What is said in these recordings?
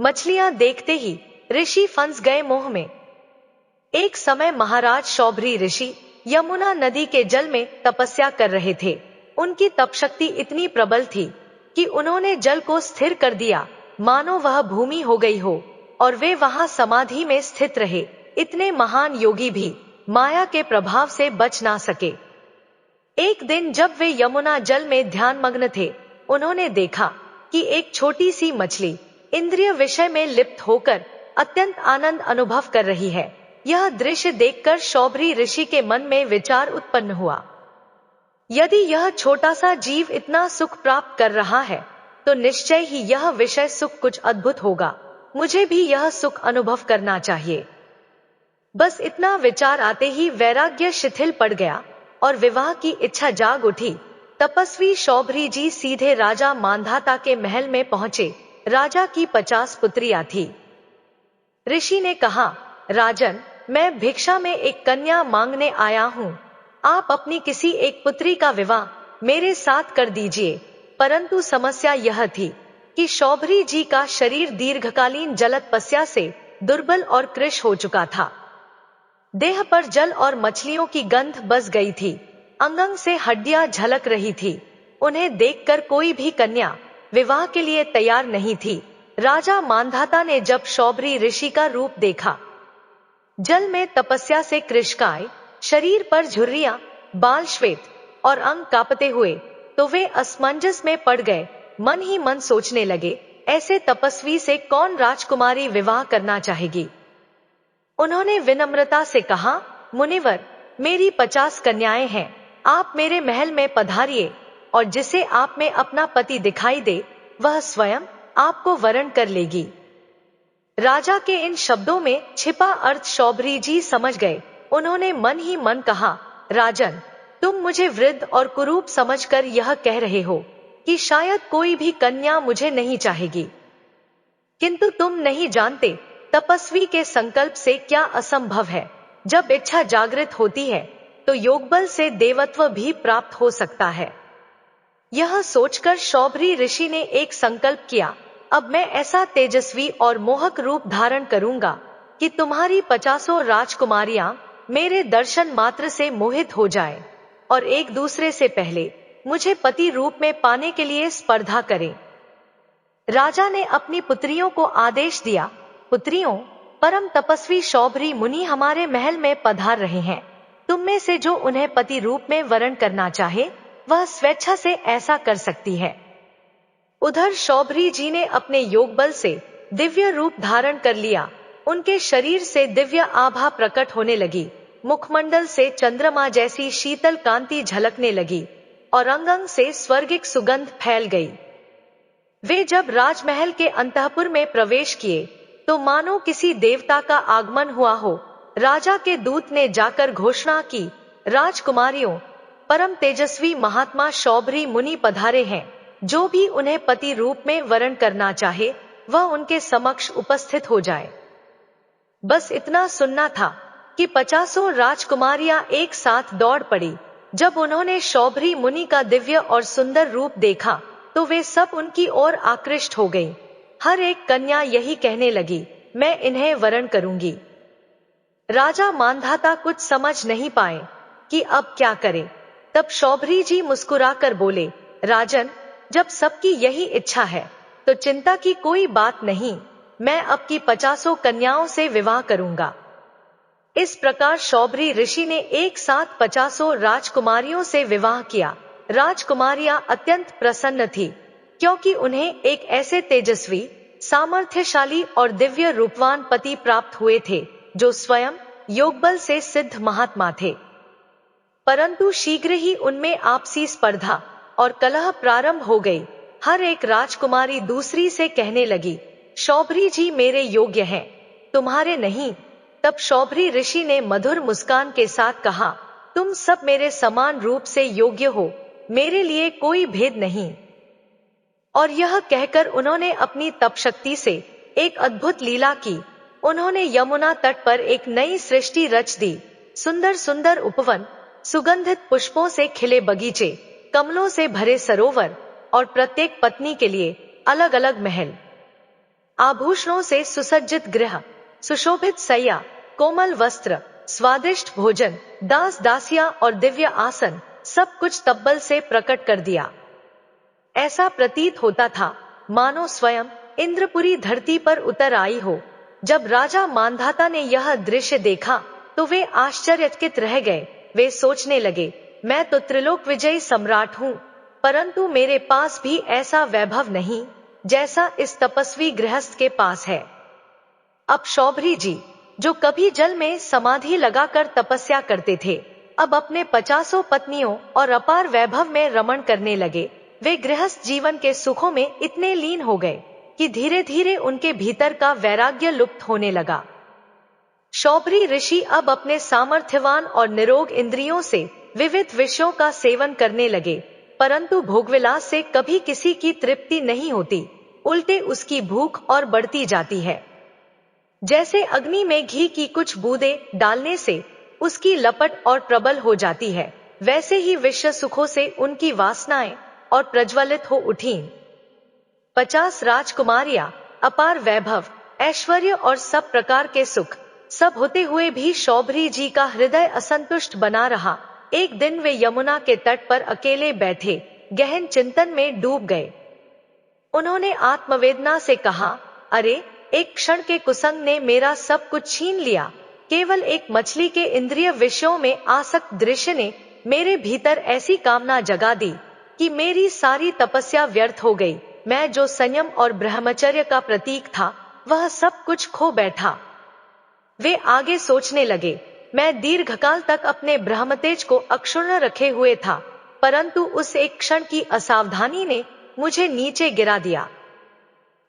मछलियां देखते ही ऋषि फंस गए मोह में। एक समय महाराज शौभरी ऋषि यमुना नदी के जल में तपस्या कर रहे थे। उनकी तपशक्ति इतनी प्रबल थी कि उन्होंने जल को स्थिर कर दिया, मानो वह भूमि हो गई हो, और वे वहां समाधि में स्थित रहे। इतने महान योगी भी माया के प्रभाव से बच ना सके। एक दिन जब वे यमुना जल में ध्यानमग्न थे, उन्होंने देखा कि एक छोटी सी मछली इंद्रिय विषय में लिप्त होकर अत्यंत आनंद अनुभव कर रही है। यह दृश्य देखकर शौभरी ऋषि के मन में विचार उत्पन्न हुआ, यदि यह छोटा सा जीव इतना सुख प्राप्त कर रहा है, तो निश्चय ही यह विषय सुख कुछ अद्भुत होगा। मुझे भी यह सुख अनुभव करना चाहिए। बस इतना विचार आते ही वैराग्य शिथिल पड़ गया और विवाह की इच्छा जाग उठी। तपस्वी शौभरी जी सीधे राजा मांधाता के महल में पहुंचे। राजा की 50 पुत्रियां थी। ऋषि ने कहा, राजन, मैं भिक्षा में एक कन्या मांगने आया हूँ। आप अपनी किसी एक पुत्री का विवाह मेरे साथ कर दीजिए। परंतु समस्या यह थी कि शौभरी जी का शरीर दीर्घकालीन जलतपस्या से दुर्बल और कृश हो चुका था। देह पर जल और मछलियों की गंध बस गई थी। अंग अंग से हड्डियां झलक रही थी। उन्हें देखकर कोई भी कन्या विवाह के लिए तैयार नहीं थी। राजा मांधाता ने जब शौभरी ऋषि का रूप देखा, जल में तपस्या से कृशकाय, शरीर पर झुर्रियां, बाल श्वेत और अंग कांपते हुए, तो वे असमंजस में पड़ गए। मन ही मन सोचने लगे, ऐसे तपस्वी से कौन राजकुमारी विवाह करना चाहेगी। उन्होंने विनम्रता से कहा, मुनिवर, मेरी 50 कन्याएं हैं। आप मेरे महल में पधारिए और जिसे आप में अपना पति दिखाई दे, वह स्वयं आपको वरण कर लेगी। राजा के इन शब्दों में छिपा अर्थ शौभरी जी समझ गए। उन्होंने मन ही मन कहा, राजन, तुम मुझे वृद्ध और कुरूप समझकर यह कह रहे हो कि शायद कोई भी कन्या मुझे नहीं चाहेगी। किंतु तुम नहीं जानते तपस्वी के संकल्प से क्या असंभव है। जब इच्छा जागृत होती है तो योगबल से देवत्व भी प्राप्त हो सकता है। यह सोचकर शौभरी ऋषि ने एक संकल्प किया, अब मैं ऐसा तेजस्वी और मोहक रूप धारण करूंगा कि तुम्हारी 50 राजकुमारियां मेरे दर्शन मात्र से मोहित हो जाएं और एक दूसरे से पहले मुझे पति रूप में पाने के लिए स्पर्धा करें। राजा ने अपनी पुत्रियों को आदेश दिया, पुत्रियों, परम तपस्वी शौभरी मुनि हमारे महल में पधार रहे हैं। तुम में से जो उन्हें पति रूप में वरण करना चाहे, वह स्वेच्छा से ऐसा कर सकती है। उधर शौभरी जी ने अपने योग बल से दिव्य रूप धारण कर लिया। उनके शरीर से दिव्य आभा प्रकट होने लगी। मुखमंडल से चंद्रमा जैसी शीतल कांति झलकने लगी और अंग अंग से स्वर्गिक सुगंध फैल गई। वे जब राजमहल के अंतःपुर में प्रवेश किए तो मानो किसी देवता का आगमन हुआ हो। राजा के दूत ने जाकर घोषणा की, राजकुमारियों, परम तेजस्वी महात्मा शौभरी मुनि पधारे हैं। जो भी उन्हें पति रूप में वरण करना चाहे, वह उनके समक्ष उपस्थित हो जाए। बस इतना सुनना था कि 50 राजकुमारियां एक साथ दौड़ पड़ी। जब उन्होंने शौभरी मुनि का दिव्य और सुंदर रूप देखा तो वे सब उनकी ओर आकृष्ट हो गईं। हर एक कन्या यही कहने लगी, मैं इन्हें वरण करूंगी। राजा मांधाता कुछ समझ नहीं पाए कि अब क्या करें। तब शौभरी जी मुस्कुराकर बोले, राजन, जब सबकी यही इच्छा है तो चिंता की कोई बात नहीं। मैं अब की 50 कन्याओं से विवाह करूंगा। इस प्रकार शौभरी ऋषि ने एक साथ 50 राजकुमारियों से विवाह किया। राजकुमारियां अत्यंत प्रसन्न थी, क्योंकि उन्हें एक ऐसे तेजस्वी, सामर्थ्यशाली और दिव्य रूपवान पति प्राप्त हुए थे जो स्वयं योगबल से सिद्ध महात्मा थे। परंतु शीघ्र ही उनमें आपसी स्पर्धा और कलह प्रारंभ हो गई। हर एक राजकुमारी दूसरी से कहने लगी, शौभरी जी मेरे योग्य हैं, तुम्हारे नहीं। तब शौभरी ऋषि ने मधुर मुस्कान के साथ कहा, तुम सब मेरे समान रूप से योग्य हो, मेरे लिए कोई भेद नहीं। और यह कहकर उन्होंने अपनी तपशक्ति से एक अद्भुत लीला की। उन्होंने यमुना तट पर एक नई सृष्टि रच दी। सुंदर सुंदर उपवन, सुगंधित पुष्पों से खिले बगीचे, कमलों से भरे सरोवर और प्रत्येक पत्नी के लिए अलग अलग महल। आभूषणों से सुसज्जित गृह, सुशोभित सैया, कोमल वस्त्र, स्वादिष्ट भोजन, दास दासियां और दिव्य आसन, सब कुछ तब्बल से प्रकट कर दिया। ऐसा प्रतीत होता था मानो स्वयं इंद्रपुरी धरती पर उतर आई हो। जब राजा मांधाता ने यह दृश्य देखा तो वे आश्चर्यचकित रह गए। वे सोचने लगे, मैं तो त्रिलोक विजयी सम्राट हूँ, परंतु मेरे पास भी ऐसा वैभव नहीं जैसा इस तपस्वी गृहस्थ के पास है। अब शौभरी जी, जो कभी जल में समाधि लगाकर तपस्या करते थे, अब अपने 50 पत्नियों और अपार वैभव में रमण करने लगे। वे गृहस्थ जीवन के सुखों में इतने लीन हो गए कि धीरे धीरे उनके भीतर का वैराग्य लुप्त होने लगा। शौभरी ऋषि अब अपने सामर्थ्यवान और निरोग इंद्रियों से विविध विषयों का सेवन करने लगे, परंतु भोगविलास से कभी किसी की तृप्ति नहीं होती, उल्टे उसकी भूख और बढ़ती जाती है। जैसे अग्नि में घी की कुछ बूंदें डालने से उसकी लपट और प्रबल हो जाती है, वैसे ही विषय सुखों से उनकी वासनाएं और प्रज्वलित हो उठीं। 50 राजकुमारियां, अपार वैभव, ऐश्वर्य और सब प्रकार के सुख, सब होते हुए भी शौभरी जी का हृदय असंतुष्ट बना रहा। एक दिन वे यमुना के तट पर अकेले बैठे गहन चिंतन में डूब गए। उन्होंने आत्मवेदना से कहा, अरे, एक क्षण के कुसंग ने मेरा सब कुछ छीन लिया। केवल एक मछली के इंद्रिय विषयों में आसक्त दृश्य ने मेरे भीतर ऐसी कामना जगा दी कि मेरी सारी तपस्या व्यर्थ हो गई। मैं जो संयम और ब्रह्मचर्य का प्रतीक था, वह सब कुछ खो बैठा। वे आगे सोचने लगे, मैं दीर्घकाल तक अपने ब्रह्मतेज को अक्षुण्ण रखे हुए था, परंतु उस एक क्षण की असावधानी ने मुझे नीचे गिरा दिया।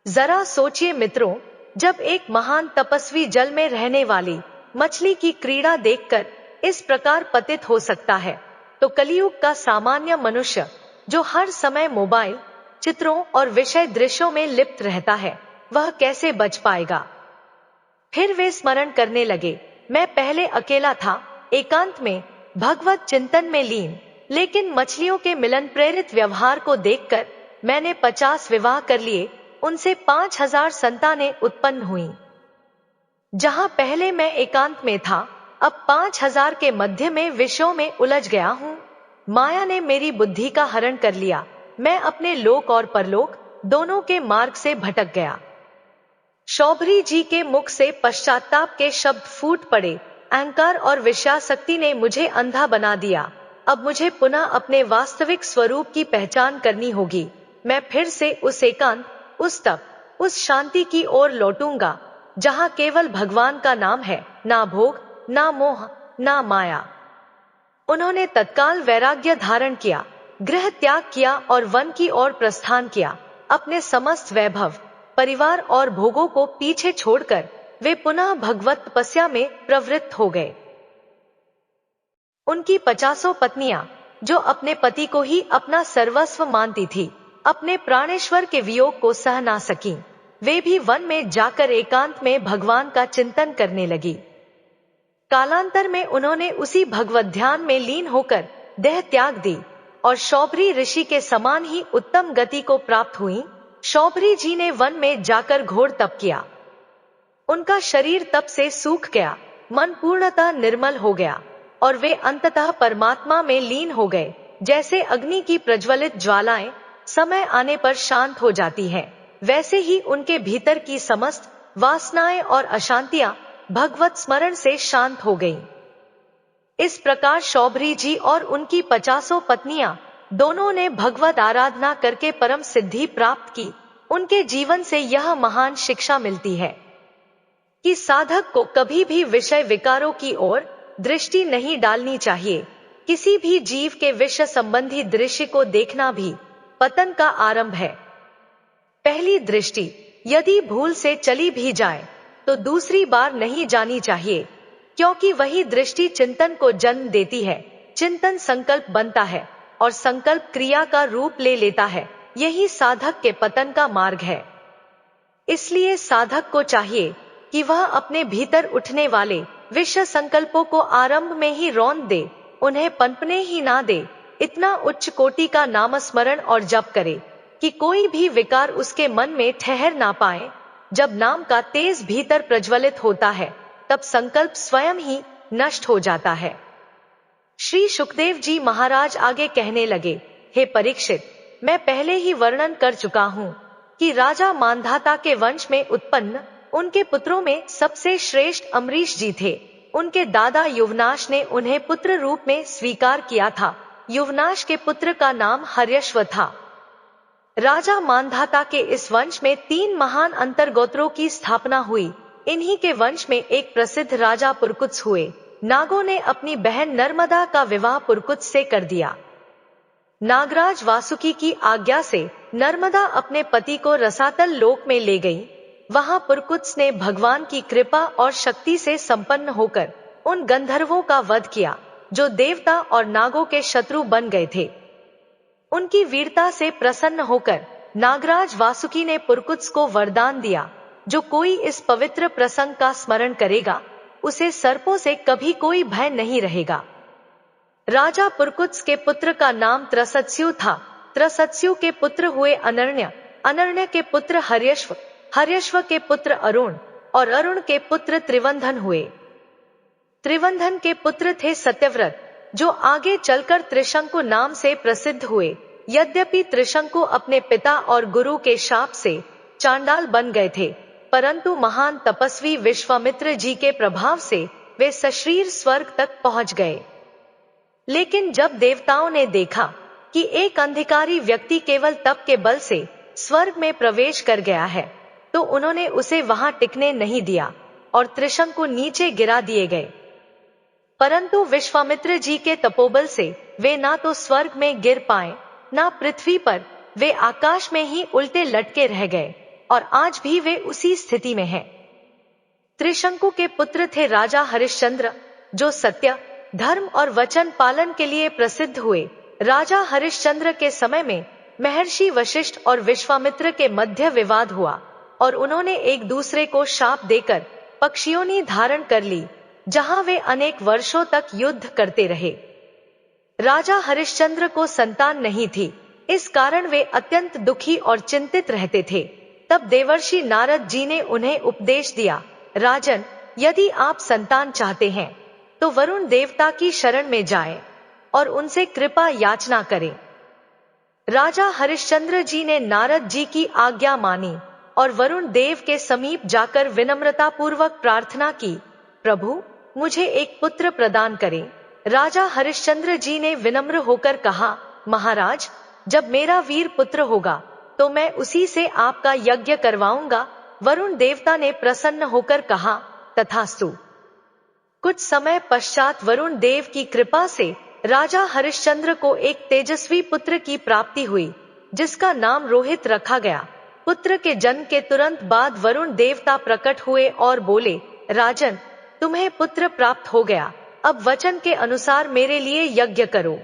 जरा सोचिए मित्रों, जब एक महान तपस्वी जल में रहने वाली मछली की क्रीड़ा देखकर इस प्रकार पतित हो सकता है, तो कलियुग का सामान्य मनुष्य जो हर समय मोबाइल, चित्रों और विषय दृश्यों में लिप्त रहता है, वह कैसे बच पाएगा। फिर वे स्मरण करने लगे, मैं पहले अकेला था, एकांत में भगवत चिंतन में लीन, लेकिन मछलियों के मिलन प्रेरित व्यवहार को देखकर मैंने 50 विवाह कर लिए, उनसे 5000 संतानें उत्पन्न हुईं। जहां पहले मैं एकांत में था, अब 5000 के मध्य में विषयों में उलझ गया हूं। माया ने मेरी बुद्धि का हरण कर लिया, मैं अपने लोक और परलोक दोनों के मार्ग से भटक गया। शौभरी जी के मुख से पश्चाताप के शब्द फूट पड़े। अहंकार और विषयासक्ति ने मुझे अंधा बना दिया। अब मुझे पुनः अपने वास्तविक स्वरूप की पहचान करनी होगी। मैं फिर से उस एकांत, उस तप, उस शांति की ओर लौटूंगा जहां केवल भगवान का नाम है, ना भोग, ना मोह, ना माया। उन्होंने तत्काल वैराग्य धारण किया, गृह त्याग किया और वन की ओर प्रस्थान किया। अपने समस्त वैभव, परिवार और भोगों को पीछे छोड़कर वे पुनः भगवत तपस्या में प्रवृत्त हो गए। उनकी 50 पत्नियां, जो अपने पति को ही अपना सर्वस्व मानती थी, अपने प्राणेश्वर के वियोग को सह ना सकी। वे भी वन में जाकर एकांत में भगवान का चिंतन करने लगी। कालांतर में उन्होंने उसी भगवत ध्यान में लीन होकर देह त्याग दी और शौभरी ऋषि के समान ही उत्तम गति को प्राप्त हुई। शौभरी जी ने वन में जाकर घोर तप किया। उनका शरीर तप से सूख गया, मन पूर्णतः निर्मल हो गया और वे अंततः परमात्मा में लीन हो गए। जैसे अग्नि की प्रज्वलित ज्वालाएं समय आने पर शांत हो जाती हैं, वैसे ही उनके भीतर की समस्त वासनाएं और अशांतियां भगवत स्मरण से शांत हो गईं। इस प्रकार शौभरी जी और उनकी 50 पत्नियां दोनों ने भगवत आराधना करके परम सिद्धि प्राप्त की। उनके जीवन से यह महान शिक्षा मिलती है कि साधक को कभी भी विषय विकारों की ओर दृष्टि नहीं डालनी चाहिए। किसी भी जीव के विषय संबंधी दृश्य को देखना भी पतन का आरंभ है। पहली दृष्टि यदि भूल से चली भी जाए तो दूसरी बार नहीं जानी चाहिए, क्योंकि वही दृष्टि चिंतन को जन्म देती है। चिंतन संकल्प बनता है और संकल्प क्रिया का रूप ले लेता है। यही साधक के पतन का मार्ग है। इसलिए साधक को चाहिए कि वह अपने भीतर उठने वाले विषय संकल्पों को आरंभ में ही रौंद दे, उन्हें पनपने ही ना दे। इतना उच्च कोटि का नामस्मरण और जप करे कि कोई भी विकार उसके मन में ठहर ना पाए। जब नाम का तेज भीतर प्रज्वलित होता है तब संकल्प स्वयं ही नष्ट हो जाता है। श्री सुखदेव जी महाराज आगे कहने लगे, हे परीक्षित, मैं पहले ही वर्णन कर चुका हूँ कि राजा मांधाता के वंश में उत्पन्न उनके पुत्रों में सबसे श्रेष्ठ अम्बरीश जी थे। उनके दादा युवनाश ने उन्हें पुत्र रूप में स्वीकार किया था। युवनाश के पुत्र का नाम हर्यश्व था। राजा मांधाता के इस वंश में 3 महान अंतर्गोत्रों की स्थापना हुई। इन्हीं के वंश में एक प्रसिद्ध राजा पुरकुत्स हुए। नागों ने अपनी बहन नर्मदा का विवाह पुरकुत्स से कर दिया। नागराज वासुकी की आज्ञा से नर्मदा अपने पति को रसातल लोक में ले गई। वहां पुरकुत्स ने भगवान की कृपा और शक्ति से संपन्न होकर उन गंधर्वों का वध किया जो देवता और नागों के शत्रु बन गए थे। उनकी वीरता से प्रसन्न होकर नागराज वासुकी ने पुरकुत्स को वरदान दिया, जो कोई इस पवित्र प्रसंग का स्मरण करेगा उसे सर्पों से कभी कोई भय नहीं रहेगा। राजा पुरकुत्स के पुत्र का नाम त्रसत्स्यु था। त्रसत्स्यु के पुत्र हुए अनर्ण्य, अनर्ण्य के पुत्र हर्यश्व, हर्यश्व के पुत्र अरुण और अरुण के पुत्र त्रिवंधन हुए। त्रिवंधन के पुत्र थे सत्यव्रत, जो आगे चलकर त्रिशंकु नाम से प्रसिद्ध हुए। यद्यपि त्रिशंकु अपने पिता और गुरु के शाप से चांडाल बन गए थे, परंतु महान तपस्वी विश्वामित्र जी के प्रभाव से वे सशरीर स्वर्ग तक पहुंच गए। लेकिन जब देवताओं ने देखा कि एक अंधिकारी व्यक्ति केवल तप के बल से स्वर्ग में प्रवेश कर गया है, तो उन्होंने उसे वहां टिकने नहीं दिया और त्रिशंकु नीचे गिरा दिए गए। परंतु विश्वामित्र जी के तपोबल से वे ना तो स्वर्ग में गिर पाए, ना पृथ्वी पर, वे आकाश में ही उल्टे लटके रह गए और आज भी वे उसी स्थिति में हैं। त्रिशंकु के पुत्र थे राजा हरिश्चंद्र, जो सत्य, धर्म और वचन पालन के लिए प्रसिद्ध हुए। राजा हरिश्चंद्र के समय में महर्षि वशिष्ठ और विश्वामित्र के मध्य विवाद हुआ और उन्होंने एक दूसरे को शाप देकर पक्षियोनी धारण कर ली, जहां वे अनेक वर्षों तक युद्ध करते रहे। राजा हरिश्चंद्र को संतान नहीं थी, इस कारण वे अत्यंत दुखी और चिंतित रहते थे। तब देवर्षि नारद जी ने उन्हें उपदेश दिया, राजन, यदि आप संतान चाहते हैं तो वरुण देवता की शरण में जाएं और उनसे कृपा याचना करें। राजा हरिश्चंद्र जी ने नारद जी की आज्ञा मानी और वरुण देव के समीप जाकर विनम्रता पूर्वक प्रार्थना की, प्रभु, मुझे एक पुत्र प्रदान करें। राजा हरिश्चंद्र जी ने विनम्र होकर कहा, महाराज, जब मेरा वीर पुत्र होगा तो मैं उसी से आपका यज्ञ करवाऊंगा। वरुण देवता ने प्रसन्न होकर कहा, तथास्तु। कुछ समय पश्चात वरुण देव की कृपा से राजा हरिश्चंद्र को एक तेजस्वी पुत्र की प्राप्ति हुई, जिसका नाम रोहित रखा गया। पुत्र के जन्म के तुरंत बाद वरुण देवता प्रकट हुए और बोले, राजन, तुम्हें पुत्र प्राप्त हो गया, अब वचन के अनुसार मेरे लिए यज्ञ करो।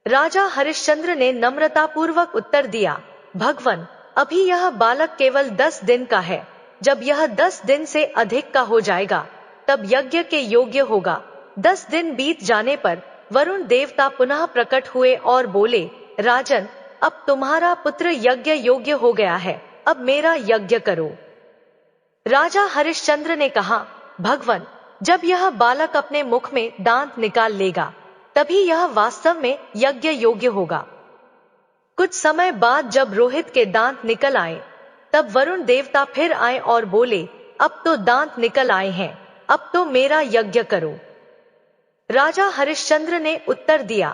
राजा हरिश्चंद्र ने नम्रता पूर्वक उत्तर दिया, भगवन, अभी यह बालक केवल 10 दिन का है। जब यह 10 दिन से अधिक का हो जाएगा तब यज्ञ के योग्य होगा। 10 दिन बीत जाने पर वरुण देवता पुनः प्रकट हुए और बोले, राजन, अब तुम्हारा पुत्र यज्ञ योग्य हो गया है, अब मेरा यज्ञ करो। राजा हरिश्चंद्र ने कहा, भगवन, जब यह बालक अपने मुख में दांत निकाल लेगा तभी यह वास्तव में यज्ञ योग्य होगा। कुछ समय बाद जब रोहित के दांत निकल आए तब वरुण देवता फिर आए और बोले, अब तो दांत निकल आए हैं, अब तो मेरा यज्ञ करो। राजा हरिश्चंद्र ने उत्तर दिया,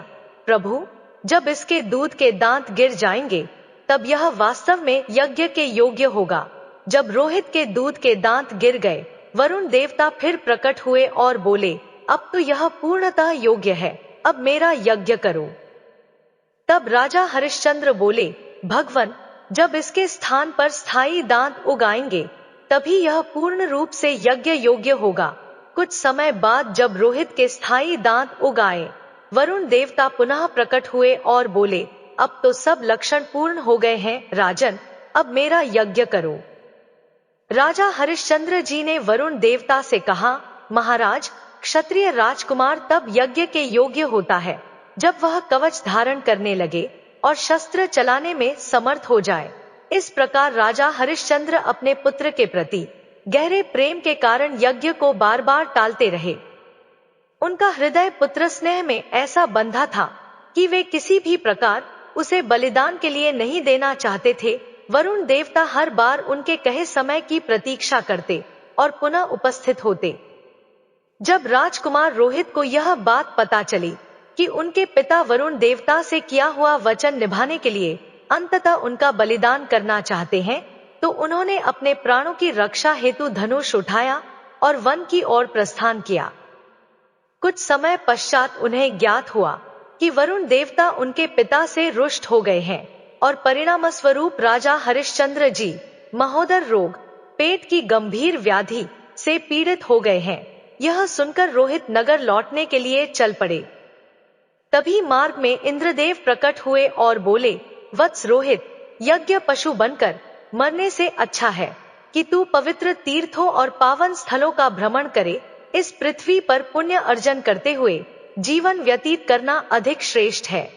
प्रभु, जब इसके दूध के दांत गिर जाएंगे तब यह वास्तव में यज्ञ के योग्य होगा। जब रोहित के दूध के दांत गिर गए, वरुण देवता फिर प्रकट हुए और बोले, अब तो यह पूर्णतः योग्य है, अब मेरा यज्ञ करो। तब राजा हरिश्चंद्र बोले, भगवन, जब इसके स्थान पर स्थायी दांत उगाएंगे तभी यह पूर्ण रूप से यज्ञ योग्य होगा। कुछ समय बाद जब रोहित के स्थायी दांत उगाए, वरुण देवता पुनः प्रकट हुए और बोले, अब तो सब लक्षण पूर्ण हो गए हैं, राजन, अब मेरा यज्ञ करो। राजा हरिश्चंद्र जी ने वरुण देवता से कहा, महाराज, क्षत्रिय राजकुमार तब यज्ञ के योग्य होता है जब वह कवच धारण करने लगे और शस्त्र चलाने में समर्थ हो जाए। इस प्रकार राजा हरिश्चंद्र अपने पुत्र के प्रति गहरे प्रेम के कारण यज्ञ को बार बार टालते रहे। उनका हृदय पुत्र स्नेह में ऐसा बंधा था कि वे किसी भी प्रकार उसे बलिदान के लिए नहीं देना चाहते थे। वरुण देवता हर बार उनके कहे समय की प्रतीक्षा करते और पुनः उपस्थित होते। जब राजकुमार रोहित को यह बात पता चली कि उनके पिता वरुण देवता से किया हुआ वचन निभाने के लिए अंततः उनका बलिदान करना चाहते हैं, तो उन्होंने अपने प्राणों की रक्षा हेतु धनुष उठाया और वन की ओर प्रस्थान किया। कुछ समय पश्चात उन्हें ज्ञात हुआ कि वरुण देवता उनके पिता से रुष्ट हो गए हैं और परिणाम स्वरूप राजा हरिश्चंद्र जी महोदर रोग, पेट की गंभीर व्याधि से पीड़ित हो गए हैं। यह सुनकर रोहित नगर लौटने के लिए चल पड़े। तभी मार्ग में इंद्रदेव प्रकट हुए और बोले, वत्स रोहित, यज्ञ पशु बनकर मरने से अच्छा है कि तू पवित्र तीर्थों और पावन स्थलों का भ्रमण करे। इस पृथ्वी पर पुण्य अर्जन करते हुए जीवन व्यतीत करना अधिक श्रेष्ठ है।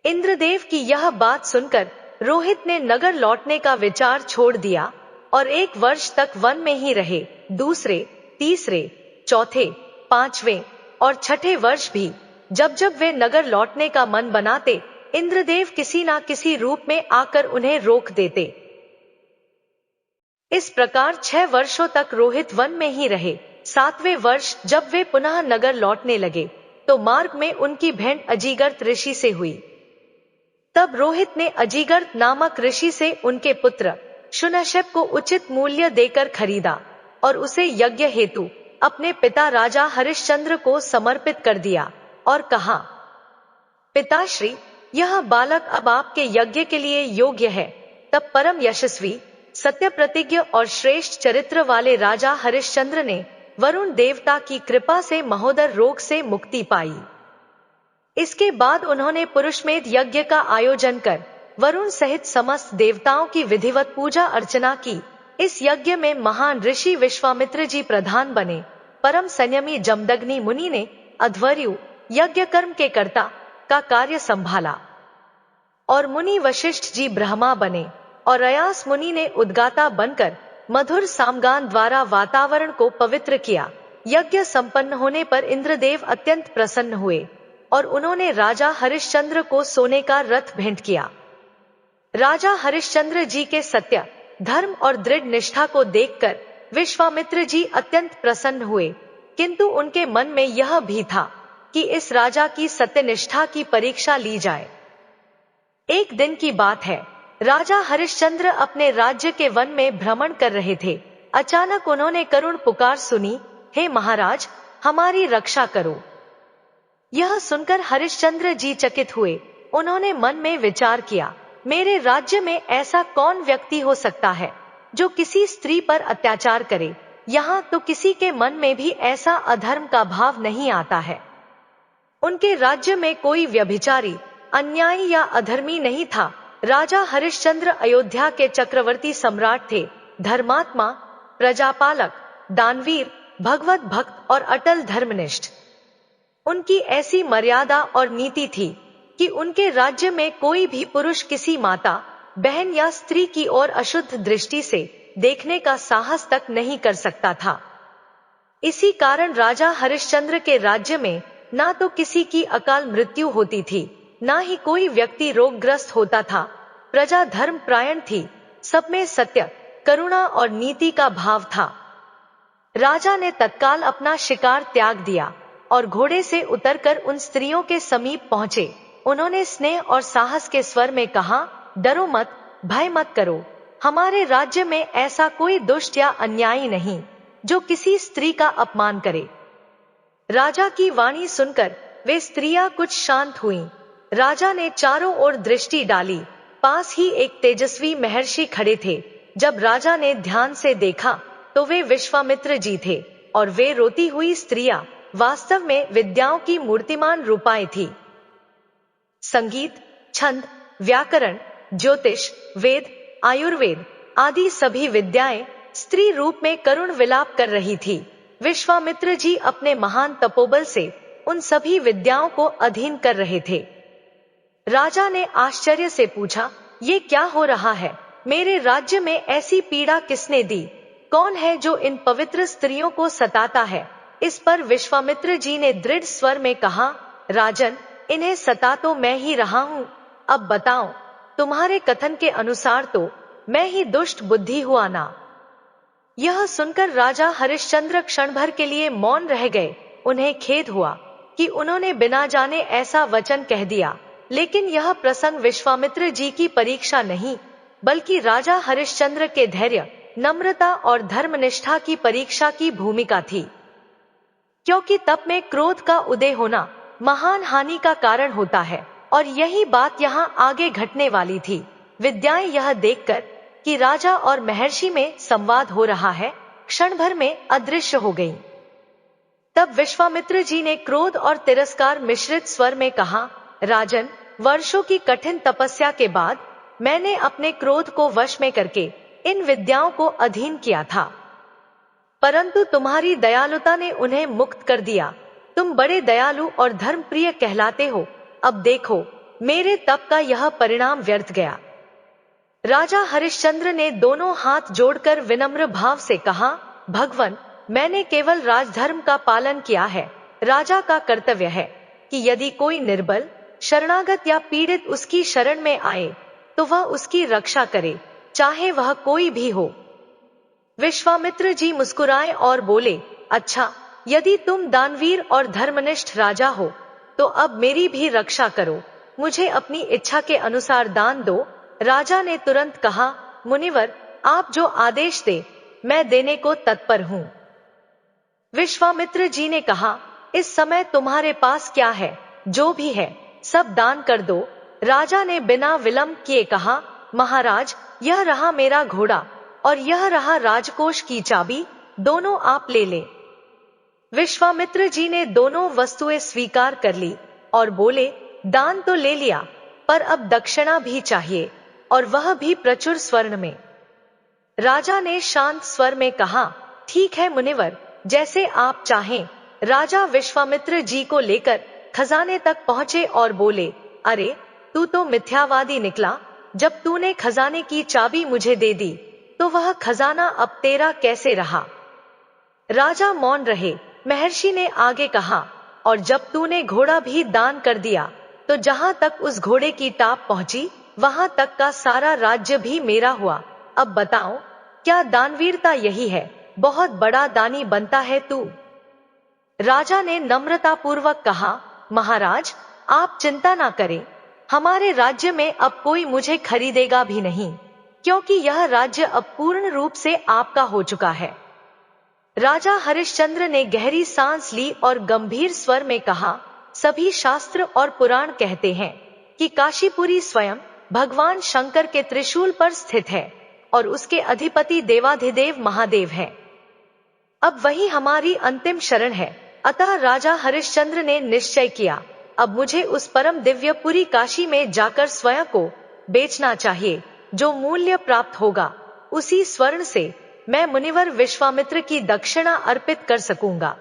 इंद्रदेव की यह बात सुनकर रोहित ने नगर लौटने का विचार छोड़ दिया और 1 वर्ष तक वन में ही रहे। दूसरे, तीसरे, चौथे, 5वें और 6ठे वर्ष भी जब जब वे नगर लौटने का मन बनाते, इंद्रदेव किसी ना किसी रूप में आकर उन्हें रोक देते। इस प्रकार 6 वर्षों तक रोहित वन में ही रहे। 7वें वर्ष जब वे पुनः नगर लौटने लगे तो मार्ग में उनकी भेंट अजीगर्त ऋषि से हुई। तब रोहित ने अजीगर्त नामक ऋषि से उनके पुत्र शुनशब को उचित मूल्य देकर खरीदा और उसे यज्ञ हेतु अपने पिता राजा हरिश्चंद्र को समर्पित कर दिया और कहा, पिताश्री, यह बालक अब आपके यज्ञ के लिए योग्य है। तब परम यशस्वी, सत्य प्रतिज्ञ और श्रेष्ठ चरित्र वाले राजा हरिश्चंद्र ने वरुण देवता की कृपा से महोदर रोग से मुक्ति पाई। इसके बाद उन्होंने पुरुषमेध यज्ञ का आयोजन कर वरुण सहित समस्त देवताओं की विधिवत पूजा अर्चना की। इस यज्ञ में महान ऋषि विश्वामित्र जी प्रधान बने। परम संयमी जमदग्नि मुनि ने अध्वर्यु यज्ञ कर्म के कर्ता का कार्य संभाला और मुनि वशिष्ठ जी ब्रह्मा बने और अयास मुनि ने उद्गाता बनकर मधुर सामगान द्वारा वातावरण को पवित्र किया। यज्ञ संपन्न होने पर इंद्रदेव अत्यंत प्रसन्न हुए और उन्होंने राजा हरिश्चंद्र को सोने का रथ भेंट किया। राजा हरिश्चंद्र जी के सत्य, धर्म और दृढ़ निष्ठा को देखकर विश्वामित्र जी अत्यंत प्रसन्न हुए, किंतु उनके मन में यह भी था कि इस राजा की सत्यनिष्ठा की परीक्षा ली जाए। एक दिन की बात है, राजा हरिश्चंद्र अपने राज्य के वन में भ्रमण कर रहे थे। अचानक उन्होंने करुण पुकार सुनी, हे महाराज, हमारी रक्षा करो। यह सुनकर हरिश्चंद्र जी चकित हुए। उन्होंने मन में विचार किया, मेरे राज्य में ऐसा कौन व्यक्ति हो सकता है जो किसी स्त्री पर अत्याचार करे। यहाँ तो किसी के मन में भी ऐसा अधर्म का भाव नहीं आता है। उनके राज्य में कोई व्यभिचारी, अन्यायी या अधर्मी नहीं था। राजा हरिश्चंद्र अयोध्या के चक्रवर्ती सम्राट थे, धर्मात्मा, प्रजापालक, दानवीर, भगवत भक्त और अटल धर्मनिष्ठ। उनकी ऐसी मर्यादा और नीति थी कि उनके राज्य में कोई भी पुरुष किसी माता, बहन या स्त्री की ओर अशुद्ध दृष्टि से देखने का साहस तक नहीं कर सकता था। इसी कारण राजा हरिश्चंद्र के राज्य में ना तो किसी की अकाल मृत्यु होती थी, ना ही कोई व्यक्ति रोगग्रस्त होता था। प्रजा धर्म प्रायण थी, सब में सत्य, करुणा और नीति का भाव था। राजा ने तत्काल अपना शिकार त्याग दिया और घोड़े से उतरकर उन स्त्रियों के समीप पहुंचे। उन्होंने स्नेह और साहस के स्वर में कहा, डरो मत, भय मत करो। हमारे राज्य में ऐसा कोई दुष्ट या अन्यायी नहीं जो किसी स्त्री का अपमान करे। राजा की वाणी सुनकर वे स्त्रियां कुछ शांत हुईं। राजा ने चारों ओर दृष्टि डाली। पास ही एक तेजस्वी महर्षि खड़े थे। जब राजा ने ध्यान से देखा तो वे विश्वामित्र जी थे और वे रोती हुई स्त्रियां वास्तव में विद्याओं की मूर्तिमान रूपाएं थी। संगीत, छंद, व्याकरण, ज्योतिष, वेद, आयुर्वेद आदि सभी विद्याएं स्त्री रूप में करुण विलाप कर रही थी। विश्वामित्र जी अपने महान तपोबल से उन सभी विद्याओं को अधीन कर रहे थे। राजा ने आश्चर्य से पूछा, ये क्या हो रहा है? मेरे राज्य में ऐसी पीड़ा किसने दी? कौन है जो इन पवित्र स्त्रियों को सताता है? इस पर विश्वामित्र जी ने दृढ़ स्वर में कहा, राजन, इन्हें सता तो मैं ही रहा हूँ। अब बताओ, तुम्हारे कथन के अनुसार तो मैं ही दुष्ट बुद्धि हुआ ना? यह सुनकर राजा हरिश्चंद्र क्षण भर के लिए मौन रह गए। उन्हें खेद हुआ कि उन्होंने बिना जाने ऐसा वचन कह दिया, लेकिन यह प्रसंग विश्वामित्र जी की परीक्षा नहीं, बल्कि राजा हरिश्चंद्र के धैर्य, नम्रता और धर्मनिष्ठा की परीक्षा की भूमिका थी। क्योंकि तप में क्रोध का उदय होना महान हानि का कारण होता है, और यही बात यहाँ आगे घटने वाली थी। विद्याएं यह देखकर कि राजा और महर्षि में संवाद हो रहा है, क्षण भर में अदृश्य हो गई। तब विश्वामित्र जी ने क्रोध और तिरस्कार मिश्रित स्वर में कहा, राजन, वर्षों की कठिन तपस्या के बाद मैंने अपने क्रोध को वश में करके इन विद्याओं को अधीन किया था, परंतु तुम्हारी दयालुता ने उन्हें मुक्त कर दिया। तुम बड़े दयालु और धर्मप्रिय कहलाते हो। अब देखो, मेरे तप का यह परिणाम व्यर्थ गया। राजा हरिश्चंद्र ने दोनों हाथ जोड़कर विनम्र भाव से कहा, भगवन, मैंने केवल राजधर्म का पालन किया है। राजा का कर्तव्य है कि यदि कोई निर्बल, शरणागत या पीड़ित उसकी शरण में आए तो वह उसकी रक्षा करे, चाहे वह कोई भी हो। विश्वामित्र जी मुस्कुराए और बोले, अच्छा, यदि तुम दानवीर और धर्मनिष्ठ राजा हो तो अब मेरी भी रक्षा करो। मुझे अपनी इच्छा के अनुसार दान दो। राजा ने तुरंत कहा, मुनिवर, आप जो आदेश दे मैं देने को तत्पर हूँ। विश्वामित्र जी ने कहा, इस समय तुम्हारे पास क्या है? जो भी है सब दान कर दो। राजा ने बिना विलंब किए कहा, महाराज, यह रहा मेरा घोड़ा और यह रहा राजकोष की चाबी, दोनों आप ले लें। विश्वामित्र जी ने दोनों वस्तुएं स्वीकार कर ली और बोले, दान तो ले लिया, पर अब दक्षिणा भी चाहिए, और वह भी प्रचुर स्वर्ण में। राजा ने शांत स्वर में कहा, ठीक है मुनिवर, जैसे आप चाहें। राजा विश्वामित्र जी को लेकर खजाने तक पहुंचे और बोले, अरे, तू तो मिथ्यावादी निकला। जब तूने खजाने की चाबी मुझे दे दी तो वह खजाना अब तेरा कैसे रहा? राजा मौन रहे। महर्षि ने आगे कहा, और जब तूने घोड़ा भी दान कर दिया तो जहां तक उस घोड़े की टाप पहुंची वहां तक का सारा राज्य भी मेरा हुआ। अब बताओ, क्या दानवीरता यही है? बहुत बड़ा दानी बनता है तू। राजा ने नम्रतापूर्वक कहा, महाराज, आप चिंता ना करें। हमारे राज्य में अब कोई मुझे खरीदेगा भी नहीं, क्योंकि यह राज्य अब पूर्ण रूप से आपका हो चुका है। राजा हरिश्चंद्र ने गहरी सांस ली और गंभीर स्वर में कहा, सभी शास्त्र और पुराण कहते हैं कि काशीपुरी स्वयं भगवान शंकर के त्रिशूल पर स्थित है और उसके अधिपति देवाधिदेव महादेव है। अब वही हमारी अंतिम शरण है। अतः राजा हरिश्चंद्र ने निश्चय किया, अब मुझे उस परम दिव्यपुरी काशी में जाकर स्वयं को बेचना चाहिए। जो मूल्य प्राप्त होगा उसी स्वर्ण से मैं मुनिवर विश्वामित्र की दक्षिणा अर्पित कर सकूंगा।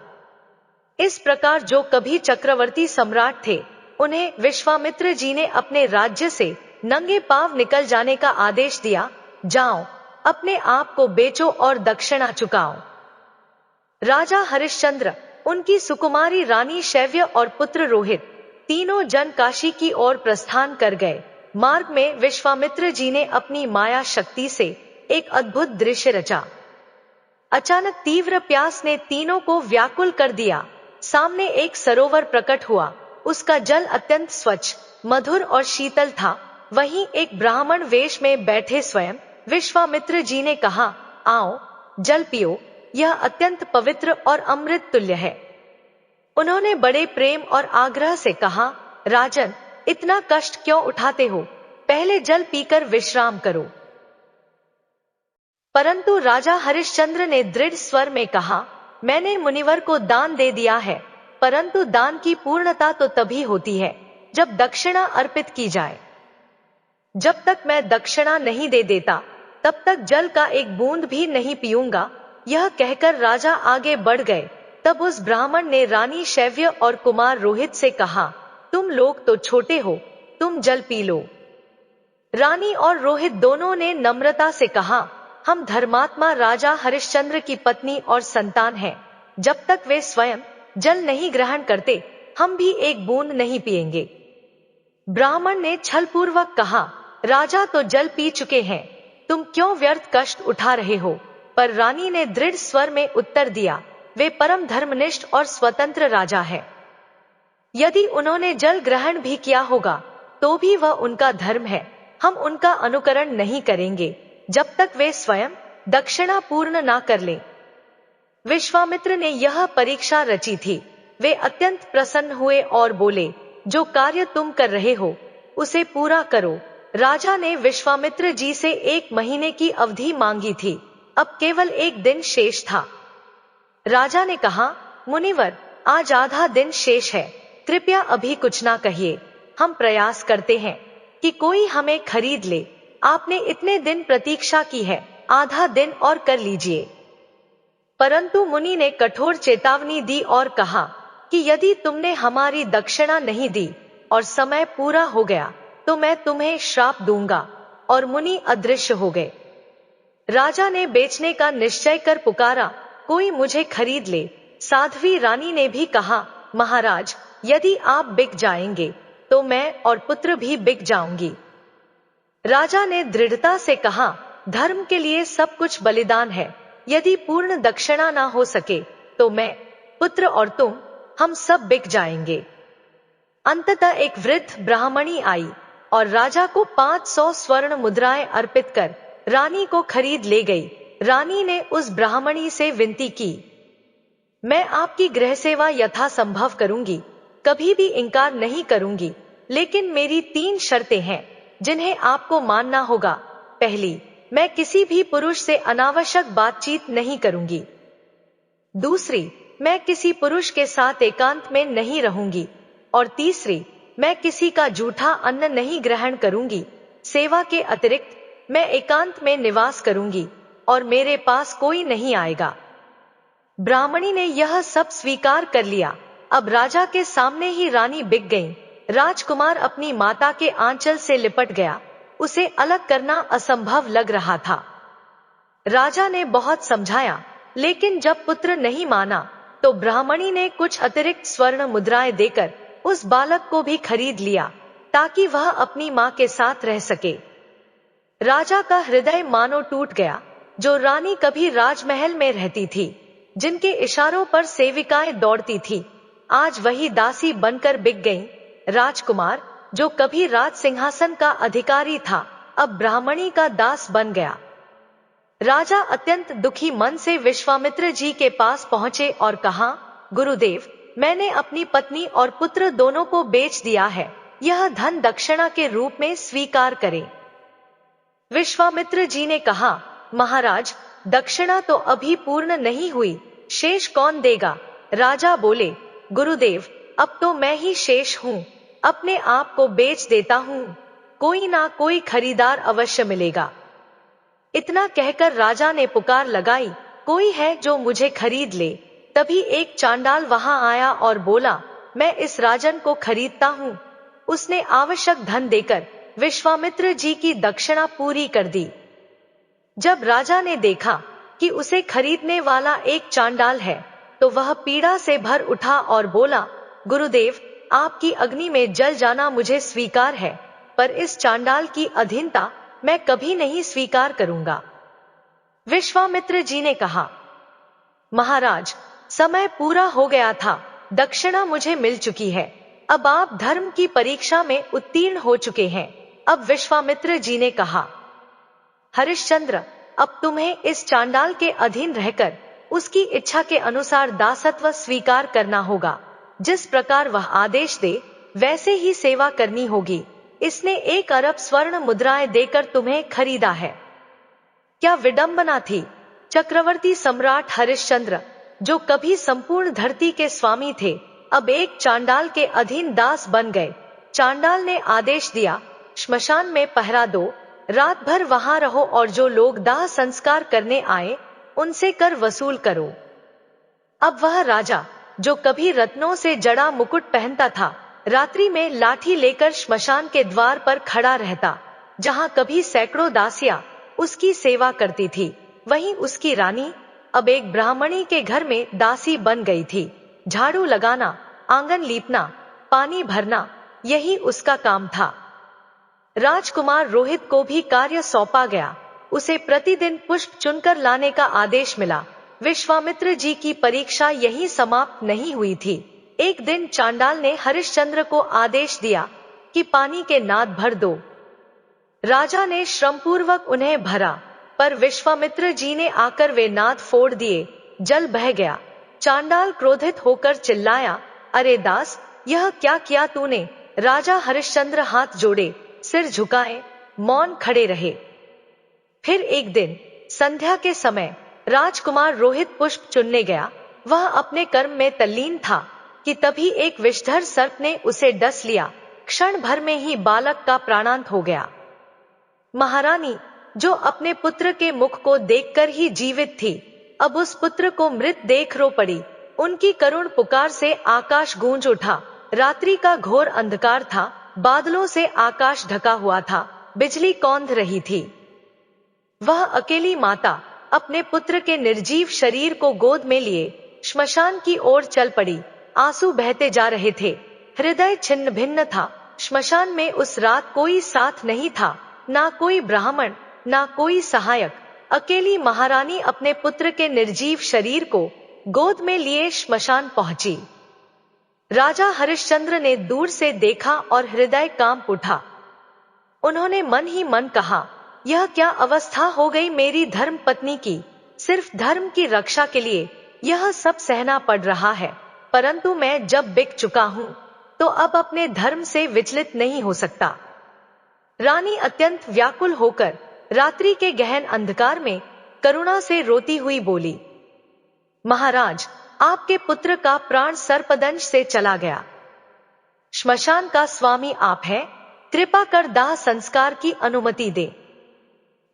इस प्रकार जो कभी चक्रवर्ती सम्राट थे, उन्हें विश्वामित्र जी ने अपने राज्य से नंगे पांव निकल जाने का आदेश दिया। जाओ, अपने आप को बेचो और दक्षिणा चुकाओ। राजा हरिश्चंद्र, उनकी सुकुमारी रानी शैव्य और पुत्र रोहित, तीनों जन काशी की ओर प्रस्थान कर गए। मार्ग में विश्वामित्र जी ने अपनी माया शक्ति से एक अद्भुत दृश्य रचा। अचानक तीव्र प्यास ने तीनों को व्याकुल कर दिया। सामने एक सरोवर प्रकट हुआ। उसका जल अत्यंत स्वच्छ, मधुर और शीतल था। वहीं एक ब्राह्मण वेश में बैठे स्वयं विश्वामित्र जी ने कहा, आओ, जल पियो, यह अत्यंत पवित्र और अमृत तुल्य है। उन्होंने बड़े प्रेम और आग्रह से कहा, राजन, इतना कष्ट क्यों उठाते हो? पहले जल पीकर विश्राम करो। परंतु राजा हरिश्चंद्र ने दृढ़ स्वर में कहा, मैंने मुनिवर को दान दे दिया है, परंतु दान की पूर्णता तो तभी होती है जब दक्षिणा अर्पित की जाए। जब तक मैं दक्षिणा नहीं दे देता तब तक जल का एक बूंद भी नहीं पीऊंगा। यह कहकर राजा आगे बढ़ गए। तब उस ब्राह्मण ने रानी शैव्य और कुमार रोहित से कहा, तुम लोग तो छोटे हो, तुम जल पी लो। रानी और रोहित दोनों ने नम्रता से कहा, हम धर्मात्मा राजा हरिश्चंद्र की पत्नी और संतान हैं। जब तक वे स्वयं जल नहीं ग्रहण करते, हम भी एक बूंद नहीं पिएंगे। ब्राह्मण ने छलपूर्वक कहा, राजा तो जल पी चुके हैं, तुम क्यों व्यर्थ कष्ट उठा रहे हो? पर रानी ने दृढ़ स्वर में उत्तर दिया, वे परम धर्मनिष्ठ और स्वतंत्र राजा है। यदि उन्होंने जल ग्रहण भी किया होगा तो भी वह उनका धर्म है। हम उनका अनुकरण नहीं करेंगे जब तक वे स्वयं दक्षिणा पूर्ण ना कर लें। विश्वामित्र ने यह परीक्षा रची थी। वे अत्यंत प्रसन्न हुए और बोले, जो कार्य तुम कर रहे हो उसे पूरा करो। राजा ने विश्वामित्र जी से 1 महीने की अवधि मांगी थी। अब केवल 1 दिन शेष था। राजा ने कहा, मुनिवर, आज आधा दिन शेष है, कृपया अभी कुछ ना कहिए। हम प्रयास करते हैं कि कोई हमें खरीद ले। आपने इतने दिन प्रतीक्षा की है, आधा दिन और कर लीजिए। परंतु मुनि ने कठोर चेतावनी दी और कहा कि यदि तुमने हमारी दक्षिणा नहीं दी और समय पूरा हो गया तो मैं तुम्हें श्राप दूंगा। और मुनि अदृश्य हो गए। राजा ने बेचने का निश्चय कर पुकारा, कोई मुझे खरीद ले। साध्वी रानी ने भी कहा, महाराज, यदि आप बिक जाएंगे तो मैं और पुत्र भी बिक जाऊंगी। राजा ने दृढ़ता से कहा, धर्म के लिए सब कुछ बलिदान है। यदि पूर्ण दक्षिणा ना हो सके तो मैं, पुत्र और तुम, हम सब बिक जाएंगे। अंततः एक वृद्ध ब्राह्मणी आई और राजा को 500 स्वर्ण मुद्राएं अर्पित कर रानी को खरीद ले गई। रानी ने उस ब्राह्मणी से विनती की, मैं आपकी गृह सेवा यथासंभव करूंगी, कभी भी इंकार नहीं करूंगी, लेकिन मेरी 3 शर्तें हैं जिन्हें आपको मानना होगा। पहली, मैं किसी भी पुरुष से अनावश्यक बातचीत नहीं करूंगी। दूसरी, मैं किसी पुरुष के साथ एकांत में नहीं रहूंगी। और तीसरी, मैं किसी का जूठा अन्न नहीं ग्रहण करूंगी। सेवा के अतिरिक्त मैं एकांत में निवास करूंगी और मेरे पास कोई नहीं आएगा। ब्राह्मणी ने यह सब स्वीकार कर लिया। अब राजा के सामने ही रानी बिक गई। राजकुमार अपनी माता के आंचल से लिपट गया। उसे अलग करना असंभव लग रहा था। राजा ने बहुत समझाया, लेकिन जब पुत्र नहीं माना तो ब्राह्मणी ने कुछ अतिरिक्त स्वर्ण मुद्राएं देकर उस बालक को भी खरीद लिया ताकि वह अपनी मां के साथ रह सके। राजा का हृदय मानो टूट गया। जो रानी कभी राजमहल में रहती थी, जिनके इशारों पर सेविकाएं दौड़ती थी, आज वही दासी बनकर बिक गईं। राजकुमार, जो कभी राज सिंहासन का अधिकारी था, अब ब्राह्मणी का दास बन गया। राजा अत्यंत दुखी मन से विश्वामित्र जी के पास पहुंचे और कहा, गुरुदेव, मैंने अपनी पत्नी और पुत्र दोनों को बेच दिया है। यह धन दक्षिणा के रूप में स्वीकार करें। विश्वामित्र जी ने कहा, महाराज, दक्षिणा तो अभी पूर्ण नहीं हुई, शेष कौन देगा? राजा बोले, गुरुदेव, अब तो मैं ही शेष हूँ, अपने आप को बेच देता हूँ, कोई ना कोई खरीदार अवश्य मिलेगा। इतना कहकर राजा ने पुकार लगाई, कोई है जो मुझे खरीद ले? तभी एक चांडाल वहां आया और बोला, मैं इस राजन को खरीदता हूँ। उसने आवश्यक धन देकर विश्वामित्र जी की दक्षिणा पूरी कर दी। जब राजा ने देखा कि उसे खरीदने वाला एक चांडाल है तो वह पीड़ा से भर उठा और बोला, गुरुदेव, आपकी अग्नि में जल जाना मुझे स्वीकार है, पर इस चांडाल की अधीनता मैं कभी नहीं स्वीकार करूंगा। विश्वामित्र जी ने कहा, महाराज, समय पूरा हो गया था, दक्षिणा मुझे मिल चुकी है, अब आप धर्म की परीक्षा में उत्तीर्ण हो चुके हैं। अब विश्वामित्र जी ने कहा, हरिश्चंद्र, अब तुम्हें इस चांडाल के अधीन रहकर उसकी इच्छा के अनुसार दासत्व स्वीकार करना होगा। जिस प्रकार वह आदेश दे वैसे ही सेवा करनी होगी। इसने 1 अरब स्वर्ण मुद्राएं देकर तुम्हें खरीदा है। क्या विडंबना थी! चक्रवर्ती सम्राट हरिश्चंद्र, जो कभी संपूर्ण धरती के स्वामी थे, अब एक चांडाल के अधीन दास बन गए। चांडाल ने आदेश दिया, श्मशान में पहरा दो, रात भर वहां रहो और जो लोग दाह संस्कार करने आए उनसे कर वसूल करो। अब वह राजा, जो कभी रत्नों से जड़ा मुकुट पहनता था, रात्रि में लाठी लेकर श्मशान के द्वार पर खड़ा रहता। जहाँ कभी सैकड़ों दासियां उसकी सेवा करती थी, वहीं उसकी रानी अब एक ब्राह्मणी के घर में दासी बन गई थी। झाड़ू लगाना, आंगन लीपना, पानी भरना, यही उसका काम था। राजकुमार रोहित को भी कार्य सौंपा गया। उसे प्रतिदिन पुष्प चुनकर लाने का आदेश मिला। विश्वामित्र जी की परीक्षा यहीं समाप्त नहीं हुई थी। एक दिन चांडाल ने हरिश्चंद्र को आदेश दिया कि पानी के नाद भर दो। राजा ने श्रमपूर्वक उन्हें भरा, पर विश्वामित्र जी ने आकर वे नाद फोड़ दिए। जल बह गया। चांडाल क्रोधित होकर चिल्लाया, अरे दास, यह क्या किया तूने? राजा हरिश्चंद्र हाथ जोड़े, सिर झुकाए, मौन खड़े रहे। फिर एक दिन संध्या के समय राजकुमार रोहित पुष्प चुनने गया। वह अपने कर्म में तल्लीन था कि तभी एक विषधर सर्प ने उसे डस लिया। क्षण भर में ही बालक का प्राणांत हो गया। महारानी, जो अपने पुत्र के मुख को देखकर ही जीवित थी, अब उस पुत्र को मृत देख रो पड़ी। उनकी करुण पुकार से आकाश गूंज उठा। रात्रि का घोर अंधकार था, बादलों से आकाश ढका हुआ था, बिजली कौंध रही थी। वह अकेली माता अपने पुत्र के निर्जीव शरीर को गोद में लिए श्मशान की ओर चल पड़ी। आंसू बहते जा रहे थे, हृदय छिन्न भिन्न था। श्मशान में उस रात कोई साथ नहीं था, ना कोई ब्राह्मण, ना कोई सहायक। अकेली महारानी अपने पुत्र के निर्जीव शरीर को गोद में लिए श्मशान पहुंची। राजा हरिश्चंद्र ने दूर से देखा और हृदय कांप उठा। उन्होंने मन ही मन कहा, यह क्या अवस्था हो गई मेरी धर्म पत्नी की। सिर्फ धर्म की रक्षा के लिए यह सब सहना पड़ रहा है, परंतु मैं जब बिक चुका हूं तो अब अपने धर्म से विचलित नहीं हो सकता। रानी अत्यंत व्याकुल होकर रात्रि के गहन अंधकार में करुणा से रोती हुई बोली, महाराज, आपके पुत्र का प्राण सर्पदंश से चला गया। श्मशान का स्वामी आप हैं, कृपा कर दाह संस्कार की अनुमति दे।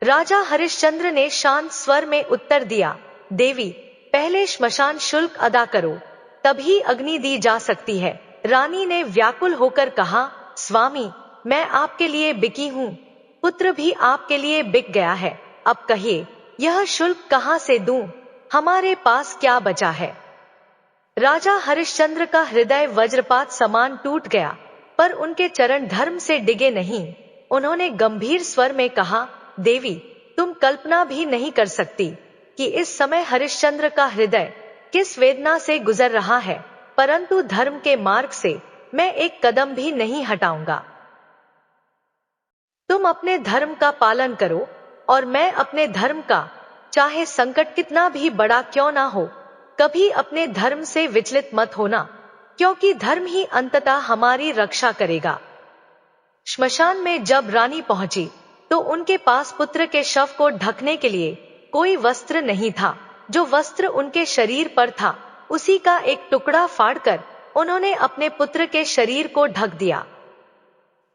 राजा हरिश्चंद्र ने शांत स्वर में उत्तर दिया, देवी, पहले श्मशान शुल्क अदा करो, तभी अग्नि दी जा सकती है। रानी ने व्याकुल होकर कहा, स्वामी, मैं आपके लिए बिकी हूं, पुत्र भी आपके लिए बिक गया है। अब कहिए, यह शुल्क कहां से दूं? हमारे पास क्या बचा है? राजा हरिश्चंद्र का हृदय वज्रपात समान टूट गया, पर उनके चरण धर्म से डिगे नहीं। उन्होंने गंभीर स्वर में कहा, देवी, तुम कल्पना भी नहीं कर सकती कि इस समय हरिश्चंद्र का हृदय किस वेदना से गुजर रहा है, परंतु धर्म के मार्ग से मैं एक कदम भी नहीं हटाऊंगा। तुम अपने धर्म का पालन करो और मैं अपने धर्म का, चाहे संकट कितना भी बड़ा क्यों ना हो, कभी अपने धर्म से विचलित मत होना, क्योंकि धर्म ही अंततः हमारी रक्षा करेगा। श्मशान में जब रानी पहुंची तो उनके पास पुत्र के शव को ढकने के लिए कोई वस्त्र नहीं था। जो वस्त्र उनके शरीर पर था, उसी का एक टुकड़ा फाड़कर उन्होंने अपने पुत्र के शरीर को ढक दिया।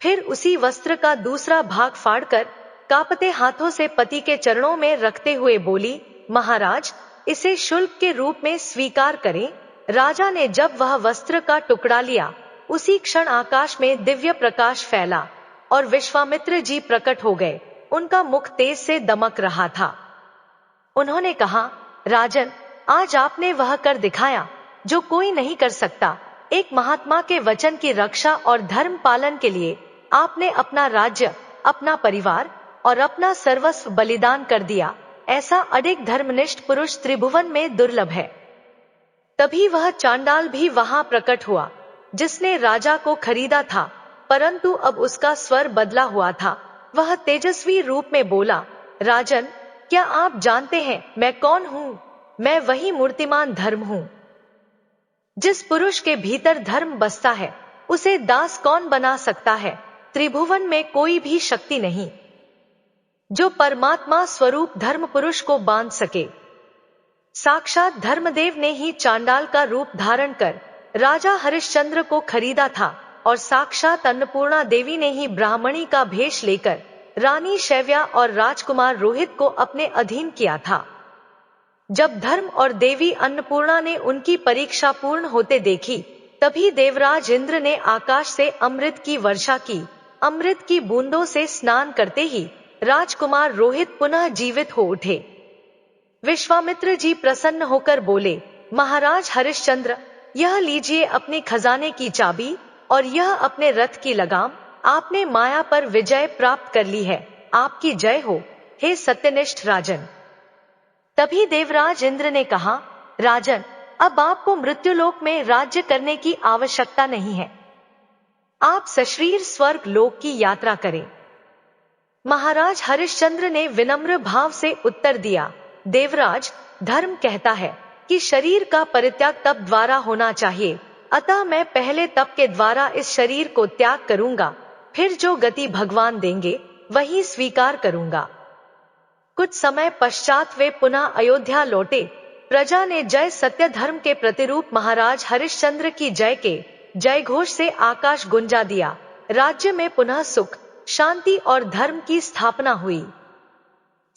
फिर उसी वस्त्र का दूसरा भाग फाड़कर कांपते हाथों से पति के चरणों में रखते हुए बोली, महाराज, इसे शुल्क के रूप में स्वीकार करें। राजा ने जब वह वस्त्र का टुकड़ा लिया, उसी क्षण आकाश में दिव्य प्रकाश फैला और विश्वामित्र जी प्रकट हो गए। उनका मुख तेज से दमक रहा था। उन्होंने कहा, राजन, आज आपने वह कर दिखाया जो कोई नहीं कर सकता। एक महात्मा के वचन की रक्षा और धर्म पालन के लिए आपने अपना राज्य, अपना परिवार और अपना सर्वस्व बलिदान कर दिया। ऐसा अडिग धर्मनिष्ठ पुरुष त्रिभुवन में दुर्लभ है। तभी वह चांडाल भी वहां प्रकट हुआ जिसने राजा को खरीदा था, परंतु अब उसका स्वर बदला हुआ था। वह तेजस्वी रूप में बोला, राजन, क्या आप जानते हैं मैं कौन हूं? मैं वही मूर्तिमान धर्म हूं। जिस पुरुष के भीतर धर्म बसता है, उसे दास कौन बना सकता है? त्रिभुवन में कोई भी शक्ति नहीं जो परमात्मा स्वरूप धर्म पुरुष को बांध सके। साक्षात धर्मदेव ने ही चांडाल का रूप धारण कर राजा हरिश्चंद्र को खरीदा था और साक्षात अन्नपूर्णा देवी ने ही ब्राह्मणी का भेष लेकर रानी शैव्या और राजकुमार रोहित को अपने अधीन किया था। जब धर्म और देवी अन्नपूर्णा ने उनकी परीक्षा पूर्ण होते देखी, तभी देवराज इंद्र ने आकाश से अमृत की वर्षा की अमृत की बूंदों से स्नान करते ही राजकुमार रोहित पुनः जीवित हो उठे। विश्वामित्र जी प्रसन्न होकर बोले, महाराज हरिश्चंद्र, यह लीजिए अपने खजाने की चाबी और यह अपने रथ की लगाम। आपने माया पर विजय प्राप्त कर ली है। आपकी जय हो, हे सत्यनिष्ठ राजन। तभी देवराज इंद्र ने कहा, राजन, अब आपको मृत्युलोक में राज्य करने की आवश्यकता नहीं है। आप सशरीर स्वर्ग लोक की यात्रा करें। महाराज हरिश्चंद्र ने विनम्र भाव से उत्तर दिया, देवराज, धर्म कहता है कि शरीर का परित्याग तप द्वारा होना चाहिए, अतः मैं पहले तप के द्वारा इस शरीर को त्याग करूंगा, फिर जो गति भगवान देंगे वही स्वीकार करूंगा। कुछ समय पश्चात वे पुनः अयोध्या लौटे। प्रजा ने जय सत्य धर्म के प्रतिरूप महाराज हरिश्चंद्र की जय के जय घोष से आकाश गुंजा दिया। राज्य में पुनः सुख, शांति और धर्म की स्थापना हुई।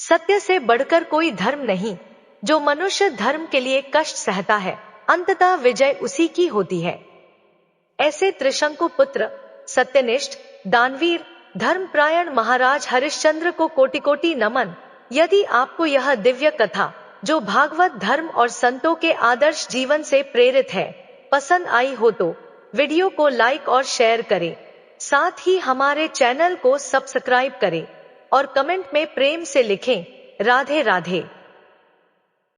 सत्य से बढ़कर कोई धर्म नहीं। जो मनुष्य धर्म के लिए कष्ट सहता है, अंततः विजय उसी की होती है। ऐसे त्रिशंकु पुत्र, सत्यनिष्ठ, दानवीर, धर्मपरायण महाराज हरिश्चंद्र को कोटि कोटि नमन। यदि आपको यह दिव्य कथा, जो भागवत धर्म और संतों के आदर्श जीवन से प्रेरित है, पसंद आई हो तो वीडियो को लाइक और शेयर करें। साथ ही हमारे चैनल को सब्सक्राइब करें और कमेंट में प्रेम से लिखें, राधे राधे।